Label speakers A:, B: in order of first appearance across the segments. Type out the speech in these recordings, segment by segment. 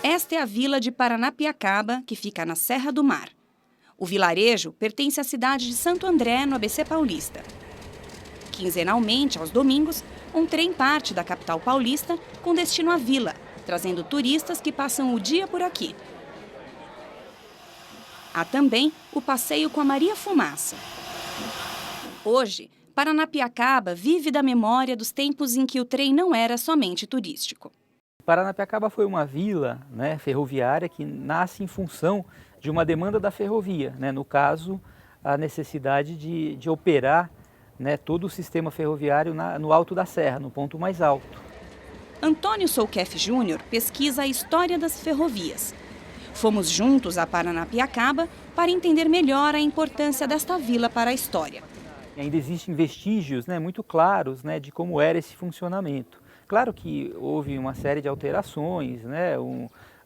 A: Esta é a vila de Paranapiacaba, que fica na Serra do Mar. O vilarejo pertence à cidade de Santo André, no ABC Paulista. Quinzenalmente, aos domingos, um trem parte da capital paulista com destino à vila, trazendo turistas que passam o dia por aqui. Há também o passeio com a Maria Fumaça. Hoje, Paranapiacaba vive da memória dos tempos em que o trem não era somente turístico.
B: Paranapiacaba foi uma vila, né, ferroviária que nasce em função de uma demanda da ferrovia, né, no caso, a necessidade de operar, né, todo o sistema ferroviário no alto da serra, no ponto mais alto.
A: Antônio Souquef Júnior pesquisa a história das ferrovias. Fomos juntos a Paranapiacaba para entender melhor a importância desta vila para a história.
B: Ainda existem vestígios, né, muito claros, né, de como era esse funcionamento. Claro que houve uma série de alterações, né,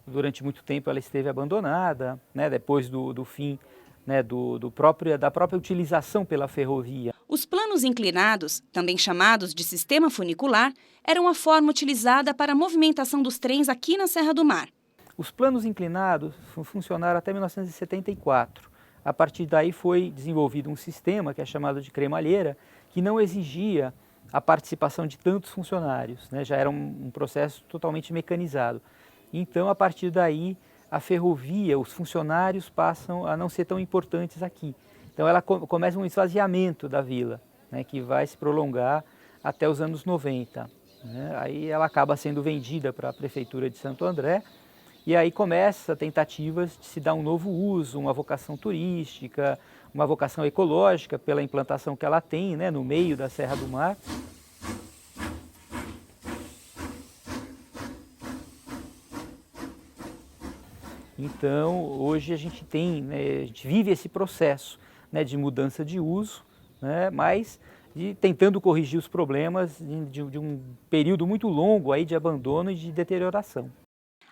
B: durante muito tempo ela esteve abandonada, né, depois do fim, né, da própria utilização pela ferrovia.
A: Os planos inclinados, também chamados de sistema funicular, eram a forma utilizada para a movimentação dos trens aqui na Serra do Mar.
B: Os planos inclinados funcionaram até 1974. A partir daí foi desenvolvido um sistema que é chamado de cremalheira, que não exigia a participação de tantos funcionários, né? Já era um processo totalmente mecanizado. Então, a partir daí, a ferrovia, os funcionários passam a não ser tão importantes aqui. Então, ela começa um esvaziamento da vila, né, que vai se prolongar até os anos 90. Né? Aí ela acaba sendo vendida para a Prefeitura de Santo André, e aí começa tentativas de se dar um novo uso, uma vocação turística, uma vocação ecológica pela implantação que ela tem, né, no meio da Serra do Mar. Então, hoje a gente a gente vive esse processo, né, de mudança de uso, né, mas tentando corrigir os problemas de um período muito longo aí de abandono e de deterioração.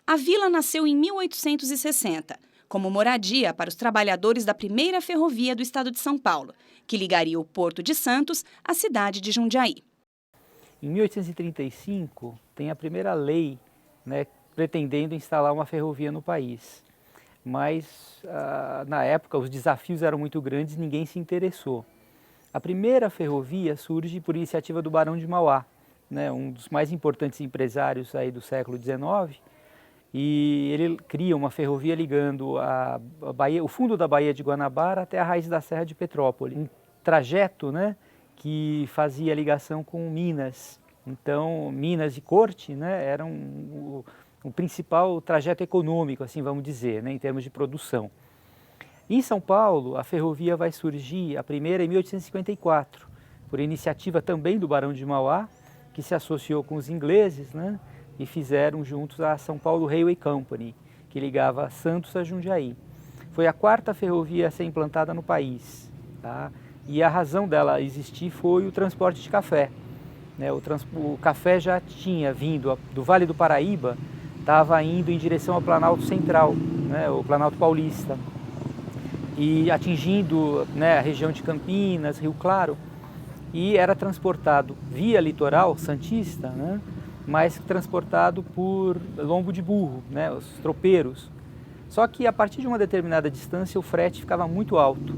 A: A vila nasceu em 1860, como moradia para os trabalhadores da primeira ferrovia do estado de São Paulo, que ligaria o Porto de Santos à cidade de Jundiaí.
B: Em 1835, tem a primeira lei, né, pretendendo instalar uma ferrovia no país. Mas, na época, os desafios eram muito grandes e ninguém se interessou. A primeira ferrovia surge por iniciativa do Barão de Mauá, né, um dos mais importantes empresários aí do século XIX, e ele cria uma ferrovia ligando o fundo da Baía de Guanabara até a raiz da Serra de Petrópolis. Um trajeto, né, que fazia ligação com Minas. Então, Minas e Corte, né, eram o principal trajeto econômico, assim vamos dizer, né, em termos de produção. Em São Paulo, a ferrovia vai surgir, a primeira em 1854, por iniciativa também do Barão de Mauá, que se associou com os ingleses, né, e fizeram juntos a São Paulo Railway Company, que ligava Santos a Jundiaí. Foi a quarta ferrovia a ser implantada no país, tá? E a razão dela existir foi o transporte de café. Né? O café já tinha vindo do Vale do Paraíba, estava indo em direção ao Planalto Central, né, o Planalto Paulista, e atingindo, né, a região de Campinas, Rio Claro, e era transportado via litoral santista, né, mas transportado por lombo de burro, né, os tropeiros. Só que a partir de uma determinada distância o frete ficava muito alto,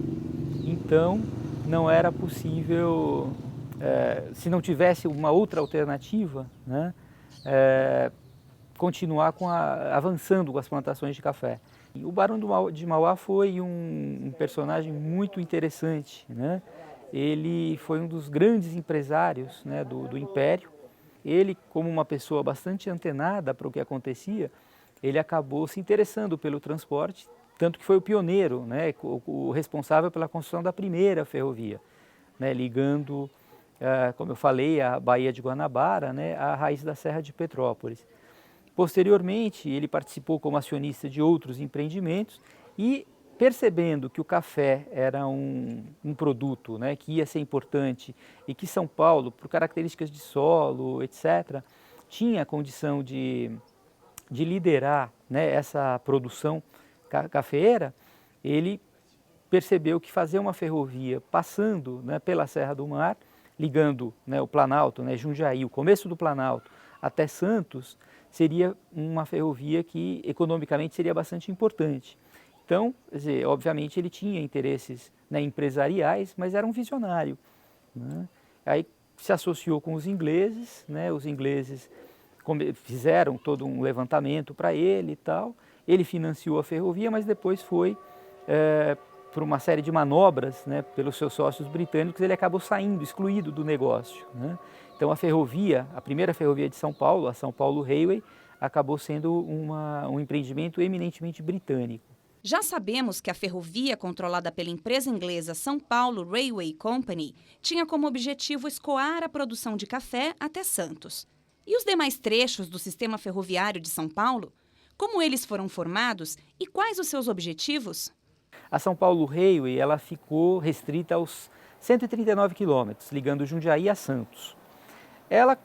B: então não era possível, se não tivesse uma outra alternativa, né, continuar avançando com as plantações de café. E o Barão de Mauá foi um personagem muito interessante, né? Ele foi um dos grandes empresários, né, do Império. Ele, como uma pessoa bastante antenada para o que acontecia, ele acabou se interessando pelo transporte, tanto que foi o pioneiro, né, o responsável pela construção da primeira ferrovia, né, ligando, como eu falei, a Baía de Guanabara, né, à raiz da Serra de Petrópolis. Posteriormente, ele participou como acionista de outros empreendimentos e percebendo que o café era um produto, né, que ia ser importante e que São Paulo, por características de solo, etc., tinha a condição de liderar, né, essa produção cafeeira, ele percebeu que fazer uma ferrovia passando, né, pela Serra do Mar, ligando, né, o Planalto, né, Jundiaí, o começo do Planalto, até Santos, seria uma ferrovia que economicamente seria bastante importante. Então, quer dizer, obviamente ele tinha interesses, né, empresariais, mas era um visionário, né? Aí se associou com os ingleses, né? Os ingleses fizeram todo um levantamento para ele e tal. Ele financiou a ferrovia, mas depois foi, por uma série de manobras, né, pelos seus sócios britânicos, ele acabou saindo, excluído do negócio, né? Então a ferrovia, a primeira ferrovia de São Paulo, a São Paulo Railway, acabou sendo um empreendimento eminentemente britânico.
A: Já sabemos que a ferrovia controlada pela empresa inglesa São Paulo Railway Company tinha como objetivo escoar a produção de café até Santos. E os demais trechos do sistema ferroviário de São Paulo? Como eles foram formados e quais os seus objetivos?
B: A São Paulo Railway ela ficou restrita aos 139 quilômetros, ligando Jundiaí a Santos. Ela,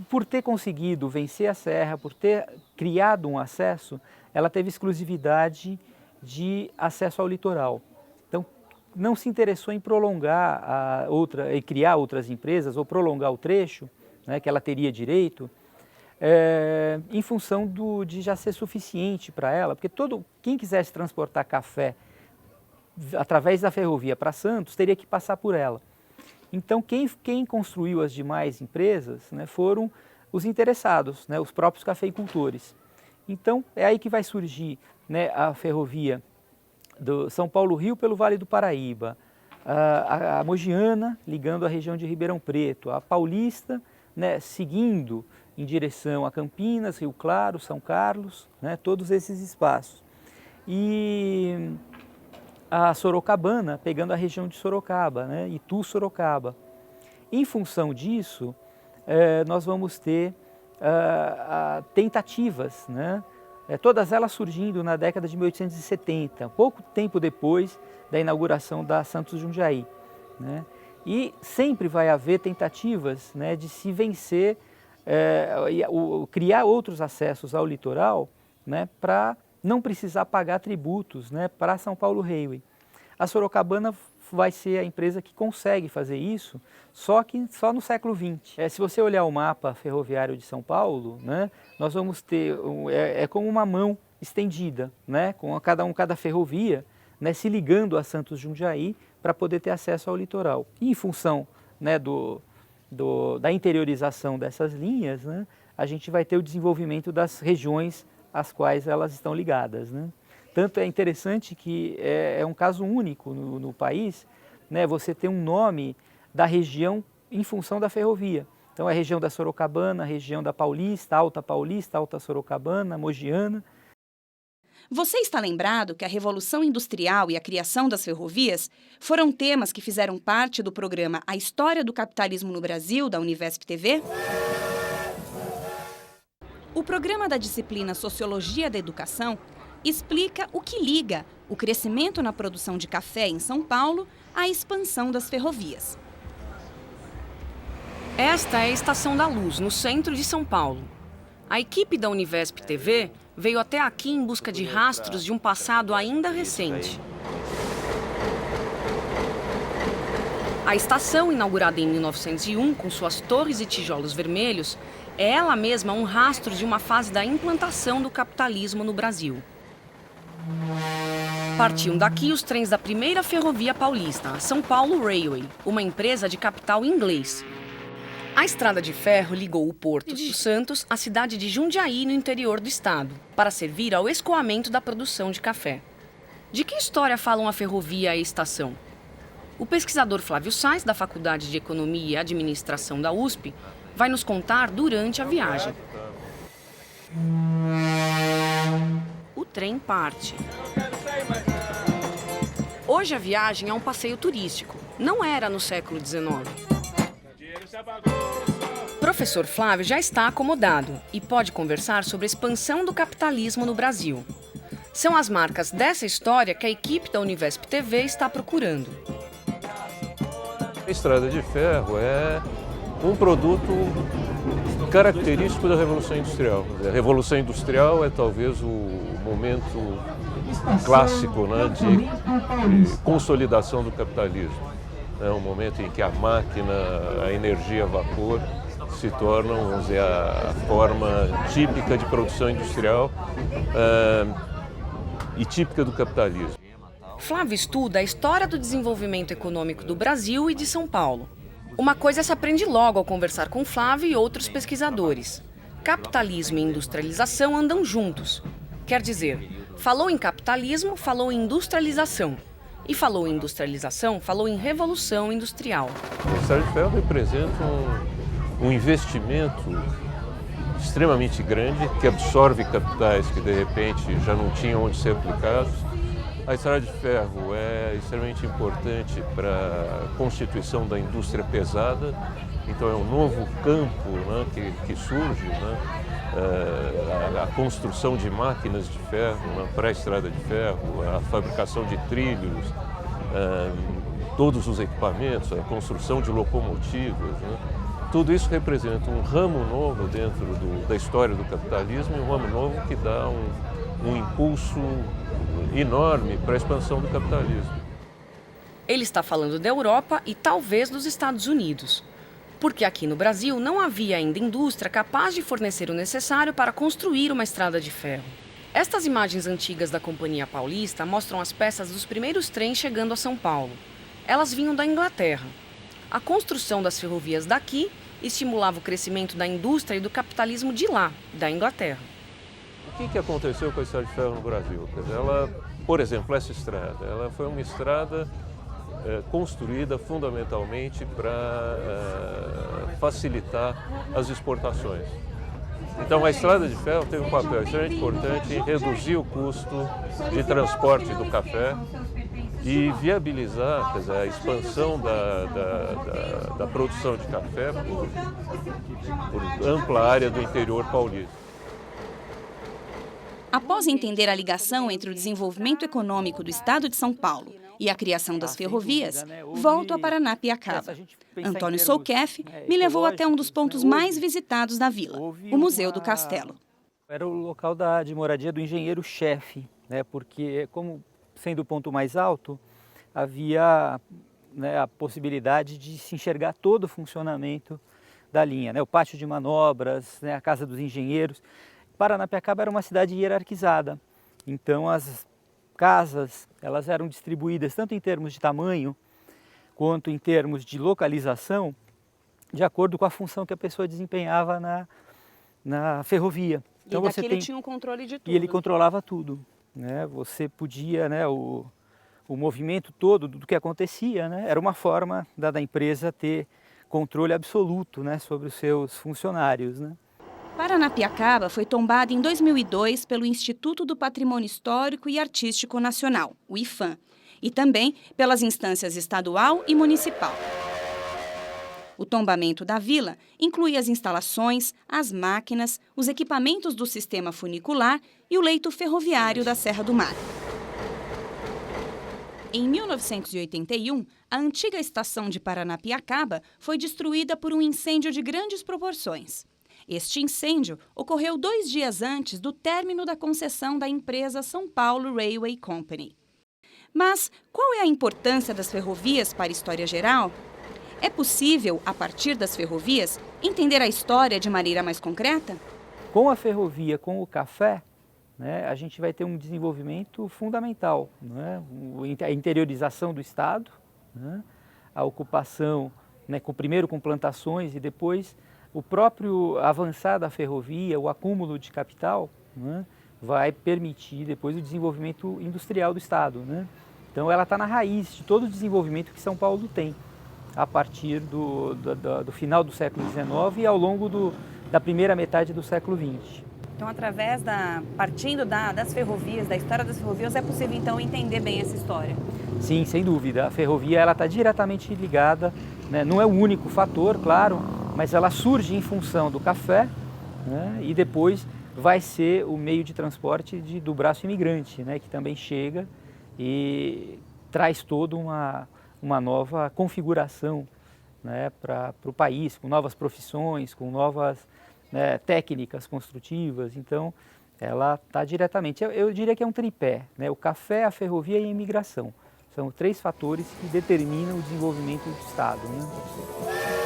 B: por ter conseguido vencer a serra, por ter criado um acesso, ela teve exclusividade de acesso ao litoral. Então, não se interessou em prolongar e criar outras empresas ou prolongar o trecho, né, que ela teria direito, em função de já ser suficiente para ela, porque quem quisesse transportar café através da ferrovia para Santos teria que passar por ela. Então, quem construiu as demais empresas, né, foram os interessados, né, os próprios cafeicultores. Então, é aí que vai surgir, né, a ferrovia do São Paulo-Rio pelo Vale do Paraíba, a Mogiana ligando a região de Ribeirão Preto, a Paulista, né, seguindo em direção a Campinas, Rio Claro, São Carlos, né, todos esses espaços. E a Sorocabana, pegando a região de Sorocaba, né, Itu-Sorocaba. Em função disso, nós vamos ter tentativas, né, todas elas surgindo na década de 1870, pouco tempo depois da inauguração da Santos Jundiaí, né. E sempre vai haver tentativas, né, de se vencer, criar outros acessos ao litoral, né, para não precisar pagar tributos, né, para São Paulo Railway. A Sorocabana vai ser a empresa que consegue fazer isso, só no século XX. Se você olhar o mapa ferroviário de São Paulo, né, nós vamos ter, como uma mão estendida, né, com cada ferrovia, né, se ligando a Santos Jundiaí para poder ter acesso ao litoral. E em função, né, da interiorização dessas linhas, né, a gente vai ter o desenvolvimento das regiões às quais elas estão ligadas, né? Tanto é interessante que é um caso único no país, né, você ter um nome da região em função da ferrovia. Então, a região da Sorocabana, a região da Paulista, Alta Sorocabana, Mogiana.
A: Você está lembrado que a Revolução Industrial e a criação das ferrovias foram temas que fizeram parte do programa A História do Capitalismo no Brasil, da Univesp TV? O programa da disciplina Sociologia da Educação explica o que liga o crescimento na produção de café em São Paulo à expansão das ferrovias.
C: Esta é a Estação da Luz, no centro de São Paulo. A equipe da Univesp TV veio até aqui em busca de rastros de um passado ainda recente. A estação, inaugurada em 1901, com suas torres e tijolos vermelhos, é ela mesma um rastro de uma fase da implantação do capitalismo no Brasil. Partiam daqui os trens da primeira ferrovia paulista, a São Paulo Railway, uma empresa de capital inglês. A estrada de ferro ligou o Porto de Santos à cidade de Jundiaí, no interior do estado, para servir ao escoamento da produção de café. De que história falam a ferrovia e a estação? O pesquisador Flávio Sais, da Faculdade de Economia e Administração da USP, vai nos contar durante a viagem. O trem parte. Hoje a viagem é um passeio turístico. Não era no século XIX. Professor Flávio já está acomodado e pode conversar sobre a expansão do capitalismo no Brasil. São as marcas dessa história que a equipe da Univesp TV está procurando.
D: A estrada de ferro é um produto característico da Revolução Industrial. A Revolução Industrial é talvez o momento clássico, né, de consolidação do capitalismo. É um momento em que a máquina, a energia a vapor se tornam, vamos dizer, a forma típica de produção industrial e típica do capitalismo.
C: Flávio estuda a história do desenvolvimento econômico do Brasil e de São Paulo. Uma coisa se aprende logo ao conversar com Flávio e outros pesquisadores. Capitalismo e industrialização andam juntos. Quer dizer, falou em capitalismo, falou em industrialização. E falou em industrialização, falou em revolução industrial.
D: A estrada de ferro representa um investimento extremamente grande que absorve capitais que de repente já não tinham onde ser aplicados. A estrada de ferro é extremamente importante para a constituição da indústria pesada, então é um novo campo, né, que surge, né, a construção de máquinas de ferro, né, para a estrada de ferro, a fabricação de trilhos, todos os equipamentos, a construção de locomotivas, né, tudo isso representa um ramo novo dentro da história do capitalismo e um ramo novo que dá um impulso enorme para a expansão do capitalismo.
C: Ele está falando da Europa e talvez dos Estados Unidos. Porque aqui no Brasil não havia ainda indústria capaz de fornecer o necessário para construir uma estrada de ferro. Estas imagens antigas da Companhia Paulista mostram as peças dos primeiros trens chegando a São Paulo. Elas vinham da Inglaterra. A construção das ferrovias daqui estimulava o crescimento da indústria e do capitalismo de lá, da Inglaterra.
D: O que aconteceu com a estrada de ferro no Brasil? Quer dizer, ela, por exemplo, essa estrada, ela foi uma estrada construída fundamentalmente para facilitar as exportações. Então a estrada de ferro tem um papel extremamente importante em reduzir o custo de transporte do café e viabilizar, quer dizer, a expansão da produção de café por ampla área do interior paulista.
A: Após entender a ligação entre o desenvolvimento econômico do estado de São Paulo e a criação das ferrovias, volto a Paranapiacaba. Antônio Souquef me levou até um dos pontos mais visitados da vila, o Museu do Castelo.
B: Era o local de moradia do engenheiro-chefe, né, porque, como sendo o ponto mais alto, havia, né, a possibilidade de se enxergar todo o funcionamento da linha, né, o pátio de manobras, né, a casa dos engenheiros. Paranapiacaba era uma cidade hierarquizada, então as casas elas eram distribuídas tanto em termos de tamanho quanto em termos de localização, de acordo com a função que a pessoa desempenhava na ferrovia.
A: Então e daqui ele tinha um controle de tudo.
B: E ele controlava tudo, né? Você podia, né, o movimento todo do que acontecia, né, era uma forma da empresa ter controle absoluto, né, sobre os seus funcionários, né?
A: Paranapiacaba foi tombada em 2002 pelo Instituto do Patrimônio Histórico e Artístico Nacional, o IPHAN, e também pelas instâncias estadual e municipal. O tombamento da vila inclui as instalações, as máquinas, os equipamentos do sistema funicular e o leito ferroviário da Serra do Mar. Em 1981, a antiga estação de Paranapiacaba foi destruída por um incêndio de grandes proporções. Este incêndio ocorreu 2 dias antes do término da concessão da empresa São Paulo Railway Company. Mas qual é a importância das ferrovias para a história geral? É possível, a partir das ferrovias, entender a história de maneira mais concreta?
B: Com a ferrovia, com o café, né, a gente vai ter um desenvolvimento fundamental, né? A interiorização do Estado, né? A ocupação, né, primeiro com plantações e depois o próprio avançar da ferrovia, o acúmulo de capital, né, vai permitir depois o desenvolvimento industrial do Estado, né? Então ela está na raiz de todo o desenvolvimento que São Paulo tem, a partir do final do século XIX e ao longo da primeira metade do século XX.
A: Então, partindo das ferrovias, da história das ferrovias, é possível então entender bem essa história?
B: Sim, sem dúvida. A ferrovia está diretamente ligada, né, não é o único fator, claro, mas ela surge em função do café, né, e depois vai ser o meio de transporte do braço imigrante, né, que também chega e traz toda uma nova configuração, né, para o país, com novas profissões, com novas, né, técnicas construtivas. Então, ela está diretamente, eu diria que é um tripé, né, o café, a ferrovia e a imigração. São 3 fatores que determinam o desenvolvimento do Estado, né?